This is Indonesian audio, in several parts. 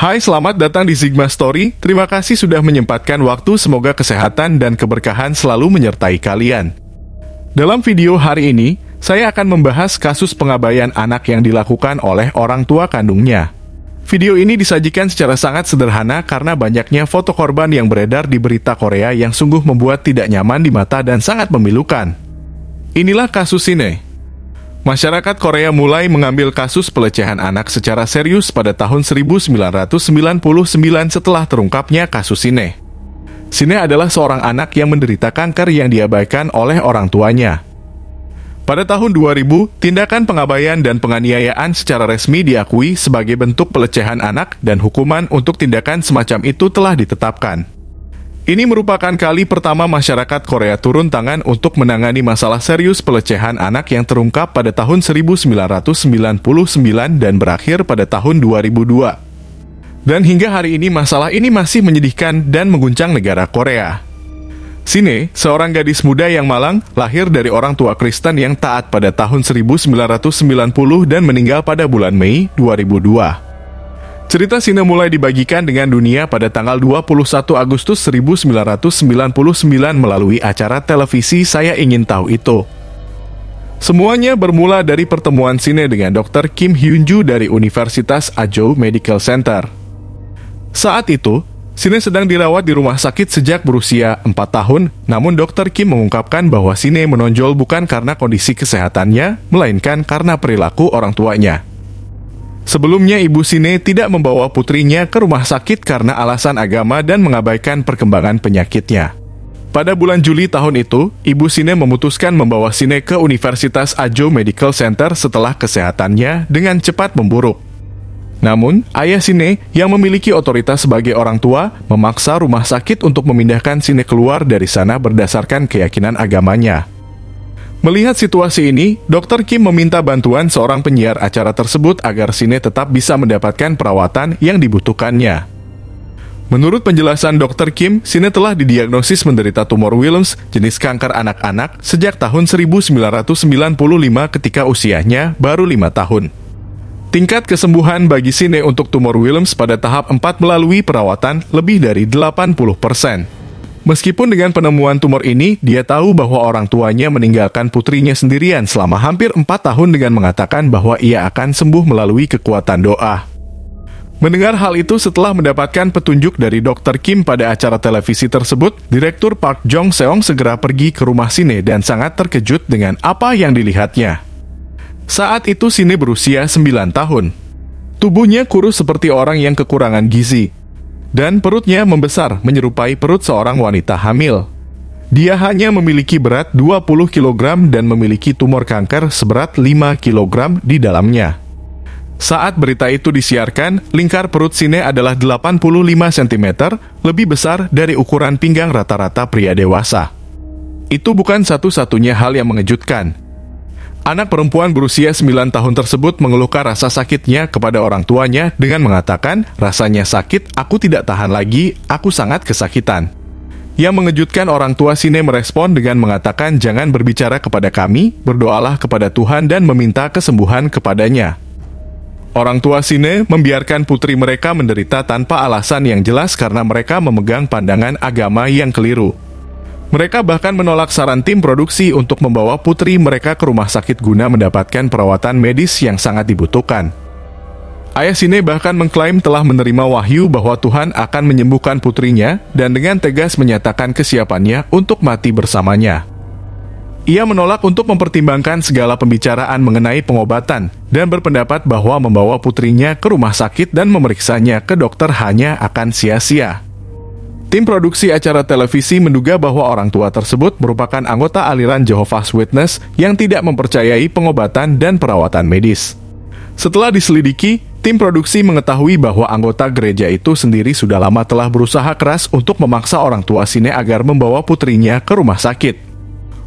Hai, selamat datang di Sigma Story. Terima kasih sudah menyempatkan waktu, semoga kesehatan dan keberkahan selalu menyertai kalian. Dalam video hari ini, saya akan membahas kasus pengabaian anak yang dilakukan oleh orang tua kandungnya. Video ini disajikan secara sangat sederhana karena banyaknya foto korban yang beredar di berita Korea yang sungguh membuat tidak nyaman di mata dan sangat memilukan. Inilah kasus Sine. Masyarakat Korea mulai mengambil kasus pelecehan anak secara serius pada tahun 1999 setelah terungkapnya kasus Sine. Sine adalah seorang anak yang menderita kanker yang diabaikan oleh orang tuanya. Pada tahun 2000, tindakan pengabaian dan penganiayaan secara resmi diakui sebagai bentuk pelecehan anak dan hukuman untuk tindakan semacam itu telah ditetapkan. Ini merupakan kali pertama masyarakat Korea turun tangan untuk menangani masalah serius pelecehan anak yang terungkap pada tahun 1999 dan berakhir pada tahun 2002. Dan hingga hari ini masalah ini masih menyedihkan dan mengguncang negara Korea. Sine, seorang gadis muda yang malang, lahir dari orang tua Kristen yang taat pada tahun 1990 dan meninggal pada bulan Mei 2002. Cerita Sine mulai dibagikan dengan dunia pada tanggal 21 Agustus 1999 melalui acara televisi Saya Ingin Tahu Itu. Semuanya bermula dari pertemuan Sine dengan Dr. Kim Hyun-ju dari Universitas Ajo Medical Center. Saat itu, Sine sedang dirawat di rumah sakit sejak berusia 4 tahun, namun Dr. Kim mengungkapkan bahwa Sine menonjol bukan karena kondisi kesehatannya, melainkan karena perilaku orang tuanya. Sebelumnya, ibu Sine tidak membawa putrinya ke rumah sakit karena alasan agama dan mengabaikan perkembangan penyakitnya. Pada bulan Juli tahun itu, ibu Sine memutuskan membawa Sine ke Universitas Ajo Medical Center setelah kesehatannya dengan cepat memburuk. Namun, ayah Sine yang memiliki otoritas sebagai orang tua memaksa rumah sakit untuk memindahkan Sine keluar dari sana berdasarkan keyakinan agamanya. Melihat situasi ini, Dr. Kim meminta bantuan seorang penyiar acara tersebut agar Sine tetap bisa mendapatkan perawatan yang dibutuhkannya. Menurut penjelasan Dr. Kim, Sine telah didiagnosis menderita tumor Wilms jenis kanker anak-anak sejak tahun 1995 ketika usianya baru 5 tahun. Tingkat kesembuhan bagi Sine untuk tumor Wilms pada tahap 4 melalui perawatan lebih dari 80%. Meskipun dengan penemuan tumor ini, dia tahu bahwa orang tuanya meninggalkan putrinya sendirian selama hampir 4 tahun dengan mengatakan bahwa ia akan sembuh melalui kekuatan doa. Mendengar hal itu setelah mendapatkan petunjuk dari Dr. Kim pada acara televisi tersebut, Direktur Park Jong Seong segera pergi ke rumah Sine dan sangat terkejut dengan apa yang dilihatnya. Saat itu Sine berusia 9 tahun. Tubuhnya kurus seperti orang yang kekurangan gizi. Dan perutnya membesar menyerupai perut seorang wanita hamil. Dia hanya memiliki berat 20 kg dan memiliki tumor kanker seberat 5 kg di dalamnya. Saat berita itu disiarkan, lingkar perut Sine adalah 85 cm, lebih besar dari ukuran pinggang rata-rata pria dewasa. Itu bukan satu-satunya hal yang mengejutkan. Anak perempuan berusia 9 tahun tersebut mengeluhkan rasa sakitnya kepada orang tuanya dengan mengatakan, "Rasanya sakit, aku tidak tahan lagi, aku sangat kesakitan." Yang mengejutkan, orang tua Sine merespon dengan mengatakan, "Jangan berbicara kepada kami, berdoalah kepada Tuhan dan meminta kesembuhan kepadanya." Orang tua Sine membiarkan putri mereka menderita tanpa alasan yang jelas karena mereka memegang pandangan agama yang keliru. Mereka bahkan menolak saran tim produksi untuk membawa putri mereka ke rumah sakit guna mendapatkan perawatan medis yang sangat dibutuhkan. Ayah Sine bahkan mengklaim telah menerima wahyu bahwa Tuhan akan menyembuhkan putrinya dan dengan tegas menyatakan kesiapannya untuk mati bersamanya. Ia menolak untuk mempertimbangkan segala pembicaraan mengenai pengobatan dan berpendapat bahwa membawa putrinya ke rumah sakit dan memeriksanya ke dokter hanya akan sia-sia. Tim produksi acara televisi menduga bahwa orang tua tersebut merupakan anggota aliran Jehovah's Witness yang tidak mempercayai pengobatan dan perawatan medis. Setelah diselidiki, tim produksi mengetahui bahwa anggota gereja itu sendiri sudah lama telah berusaha keras untuk memaksa orang tua Sine agar membawa putrinya ke rumah sakit.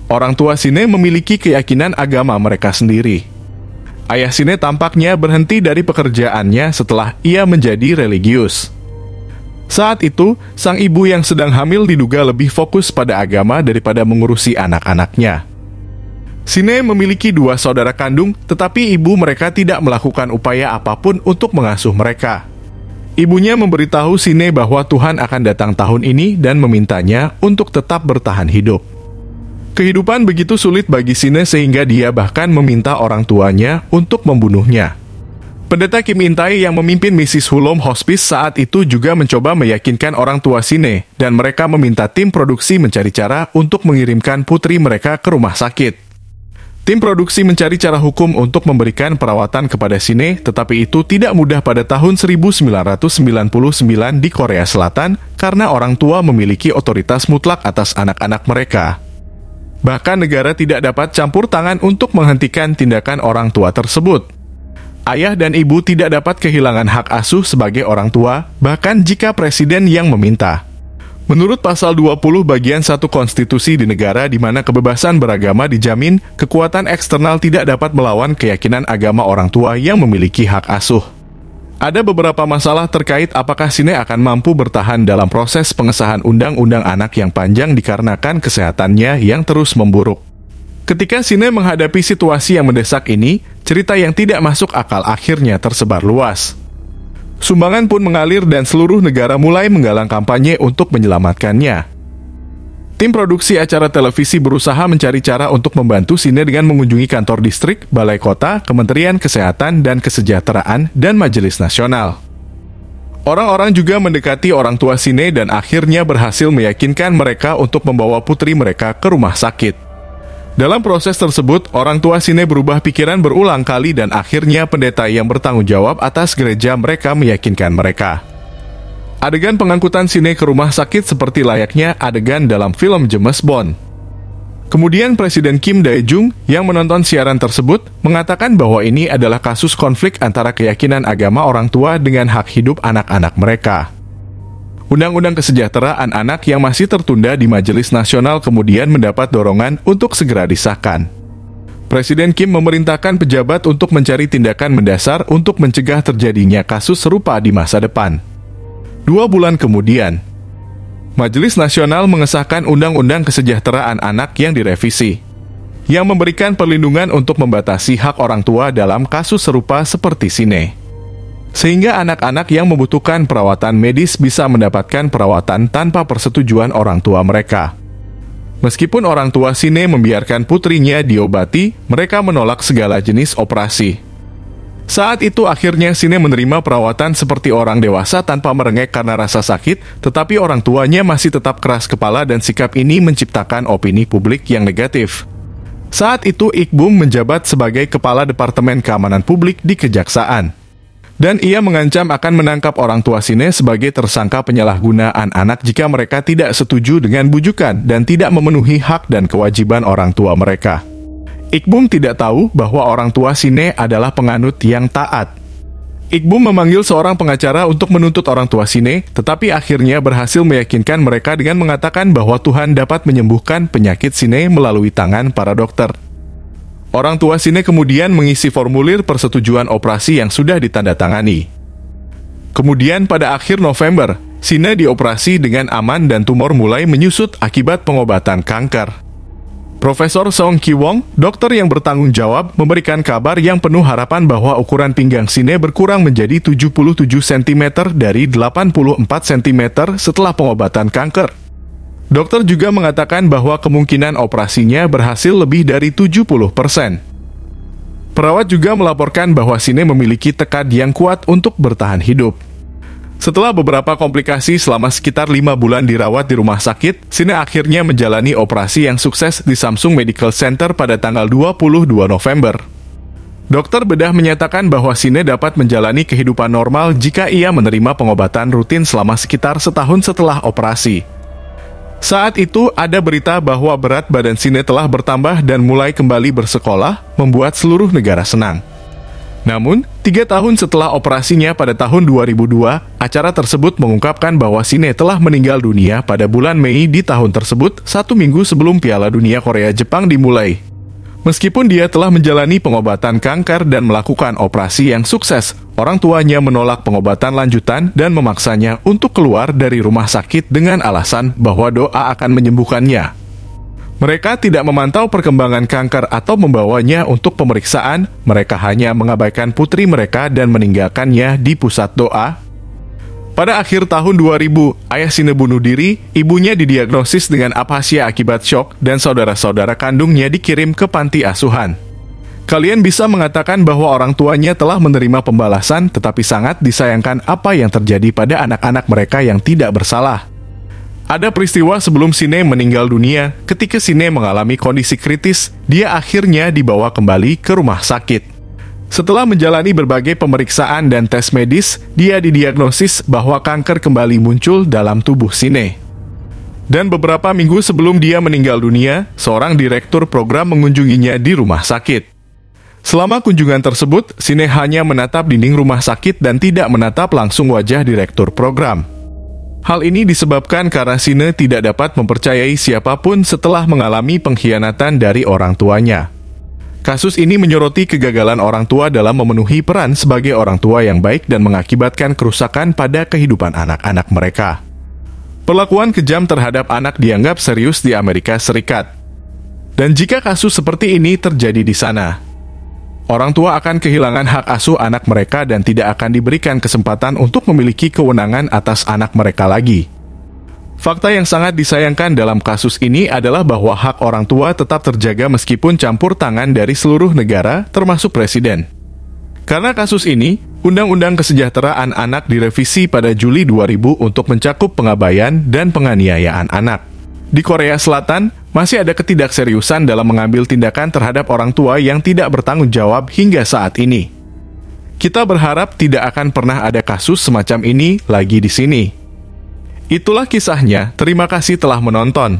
Orang tua Sine memiliki keyakinan agama mereka sendiri. Ayah Sine tampaknya berhenti dari pekerjaannya setelah ia menjadi religius. Saat itu, sang ibu yang sedang hamil diduga lebih fokus pada agama daripada mengurusi anak-anaknya. Sine memiliki 2 saudara kandung, tetapi ibu mereka tidak melakukan upaya apapun untuk mengasuh mereka. Ibunya memberitahu Sine bahwa Tuhan akan datang tahun ini dan memintanya untuk tetap bertahan hidup. Kehidupan begitu sulit bagi Sine sehingga dia bahkan meminta orang tuanya untuk membunuhnya. Pendeta Kim In-tae yang memimpin misi Hulom Hospice saat itu juga mencoba meyakinkan orang tua Sine, dan mereka meminta tim produksi mencari cara untuk mengirimkan putri mereka ke rumah sakit. Tim produksi mencari cara hukum untuk memberikan perawatan kepada Sine, tetapi itu tidak mudah pada tahun 1999 di Korea Selatan karena orang tua memiliki otoritas mutlak atas anak-anak mereka. Bahkan negara tidak dapat campur tangan untuk menghentikan tindakan orang tua tersebut. Ayah dan ibu tidak dapat kehilangan hak asuh sebagai orang tua, bahkan jika presiden yang meminta. Menurut pasal 20 bagian 1 konstitusi di negara di mana kebebasan beragama dijamin, kekuatan eksternal tidak dapat melawan keyakinan agama orang tua yang memiliki hak asuh. Ada beberapa masalah terkait apakah Sine akan mampu bertahan dalam proses pengesahan undang-undang anak yang panjang dikarenakan kesehatannya yang terus memburuk. Ketika Sine menghadapi situasi yang mendesak ini, cerita yang tidak masuk akal akhirnya tersebar luas. Sumbangan pun mengalir dan seluruh negara mulai menggalang kampanye untuk menyelamatkannya. Tim produksi acara televisi berusaha mencari cara untuk membantu Sine dengan mengunjungi kantor distrik, balai kota, Kementerian Kesehatan dan Kesejahteraan, dan Majelis Nasional. Orang-orang juga mendekati orang tua Sine dan akhirnya berhasil meyakinkan mereka untuk membawa putri mereka ke rumah sakit. Dalam proses tersebut, orang tua Sine berubah pikiran berulang kali dan akhirnya pendeta yang bertanggung jawab atas gereja mereka meyakinkan mereka. Adegan pengangkutan Sine ke rumah sakit seperti layaknya adegan dalam film James Bond. Kemudian Presiden Kim Dae-jung yang menonton siaran tersebut mengatakan bahwa ini adalah kasus konflik antara keyakinan agama orang tua dengan hak hidup anak-anak mereka. Undang-undang kesejahteraan anak yang masih tertunda di Majelis Nasional kemudian mendapat dorongan untuk segera disahkan. Presiden Kim memerintahkan pejabat untuk mencari tindakan mendasar untuk mencegah terjadinya kasus serupa di masa depan. 2 bulan kemudian, Majelis Nasional mengesahkan Undang-Undang Kesejahteraan Anak yang direvisi, yang memberikan perlindungan untuk membatasi hak orang tua dalam kasus serupa seperti Sine. Sehingga anak-anak yang membutuhkan perawatan medis bisa mendapatkan perawatan tanpa persetujuan orang tua mereka. Meskipun orang tua Sine membiarkan putrinya diobati, mereka menolak segala jenis operasi. Saat itu akhirnya Sine menerima perawatan seperti orang dewasa tanpa merengek karena rasa sakit, tetapi orang tuanya masih tetap keras kepala dan sikap ini menciptakan opini publik yang negatif. Saat itu Ik-bum menjabat sebagai Kepala Departemen Keamanan Publik di Kejaksaan. Dan ia mengancam akan menangkap orang tua Sine sebagai tersangka penyalahgunaan anak jika mereka tidak setuju dengan bujukan dan tidak memenuhi hak dan kewajiban orang tua mereka. Ik-bum tidak tahu bahwa orang tua Sine adalah penganut yang taat. Ik-bum memanggil seorang pengacara untuk menuntut orang tua Sine, tetapi akhirnya berhasil meyakinkan mereka dengan mengatakan bahwa Tuhan dapat menyembuhkan penyakit Sine melalui tangan para dokter. Orang tua Sine kemudian mengisi formulir persetujuan operasi yang sudah ditandatangani. Kemudian pada akhir November, Sine dioperasi dengan aman dan tumor mulai menyusut akibat pengobatan kanker. Profesor Song Ki-wong, dokter yang bertanggung jawab, memberikan kabar yang penuh harapan bahwa ukuran pinggang Sine berkurang menjadi 77 cm dari 84 cm setelah pengobatan kanker. Dokter juga mengatakan bahwa kemungkinan operasinya berhasil lebih dari 70%. Perawat juga melaporkan bahwa Sine memiliki tekad yang kuat untuk bertahan hidup. Setelah beberapa komplikasi selama sekitar 5 bulan dirawat di rumah sakit, Sine akhirnya menjalani operasi yang sukses di Samsung Medical Center pada tanggal 22 November. Dokter bedah menyatakan bahwa Sine dapat menjalani kehidupan normal jika ia menerima pengobatan rutin selama sekitar setahun setelah operasi. Saat itu ada berita bahwa berat badan Sine telah bertambah dan mulai kembali bersekolah, membuat seluruh negara senang. Namun, 3 tahun setelah operasinya pada tahun 2002, acara tersebut mengungkapkan bahwa Sine telah meninggal dunia pada bulan Mei di tahun tersebut, 1 minggu sebelum Piala Dunia Korea-Jepang dimulai. Meskipun dia telah menjalani pengobatan kanker dan melakukan operasi yang sukses, orang tuanya menolak pengobatan lanjutan dan memaksanya untuk keluar dari rumah sakit dengan alasan bahwa doa akan menyembuhkannya. Mereka tidak memantau perkembangan kanker atau membawanya untuk pemeriksaan, mereka hanya mengabaikan putri mereka dan meninggalkannya di pusat doa. Pada akhir tahun 2000, ayah Sine bunuh diri, ibunya didiagnosis dengan aphasia akibat syok, dan saudara-saudara kandungnya dikirim ke panti asuhan. Kalian bisa mengatakan bahwa orang tuanya telah menerima pembalasan, tetapi sangat disayangkan apa yang terjadi pada anak-anak mereka yang tidak bersalah. Ada peristiwa sebelum Sine meninggal dunia. Ketika Sine mengalami kondisi kritis, dia akhirnya dibawa kembali ke rumah sakit. Setelah menjalani berbagai pemeriksaan dan tes medis, dia didiagnosis bahwa kanker kembali muncul dalam tubuh Sine. Dan beberapa minggu sebelum dia meninggal dunia, seorang direktur program mengunjunginya di rumah sakit. Selama kunjungan tersebut, Sine hanya menatap dinding rumah sakit dan tidak menatap langsung wajah direktur program. Hal ini disebabkan karena Sine tidak dapat mempercayai siapapun setelah mengalami pengkhianatan dari orang tuanya. Kasus ini menyoroti kegagalan orang tua dalam memenuhi peran sebagai orang tua yang baik dan mengakibatkan kerusakan pada kehidupan anak-anak mereka. Perlakuan kejam terhadap anak dianggap serius di Amerika Serikat. Dan jika kasus seperti ini terjadi di sana, orang tua akan kehilangan hak asuh anak mereka dan tidak akan diberikan kesempatan untuk memiliki kewenangan atas anak mereka lagi. Fakta yang sangat disayangkan dalam kasus ini adalah bahwa hak orang tua tetap terjaga meskipun campur tangan dari seluruh negara, termasuk presiden. Karena kasus ini, Undang-Undang Kesejahteraan Anak direvisi pada Juli 2000 untuk mencakup pengabaian dan penganiayaan anak. Di Korea Selatan, masih ada ketidakseriusan dalam mengambil tindakan terhadap orang tua yang tidak bertanggung jawab hingga saat ini. Kita berharap tidak akan pernah ada kasus semacam ini lagi di sini. Itulah kisahnya, terima kasih telah menonton.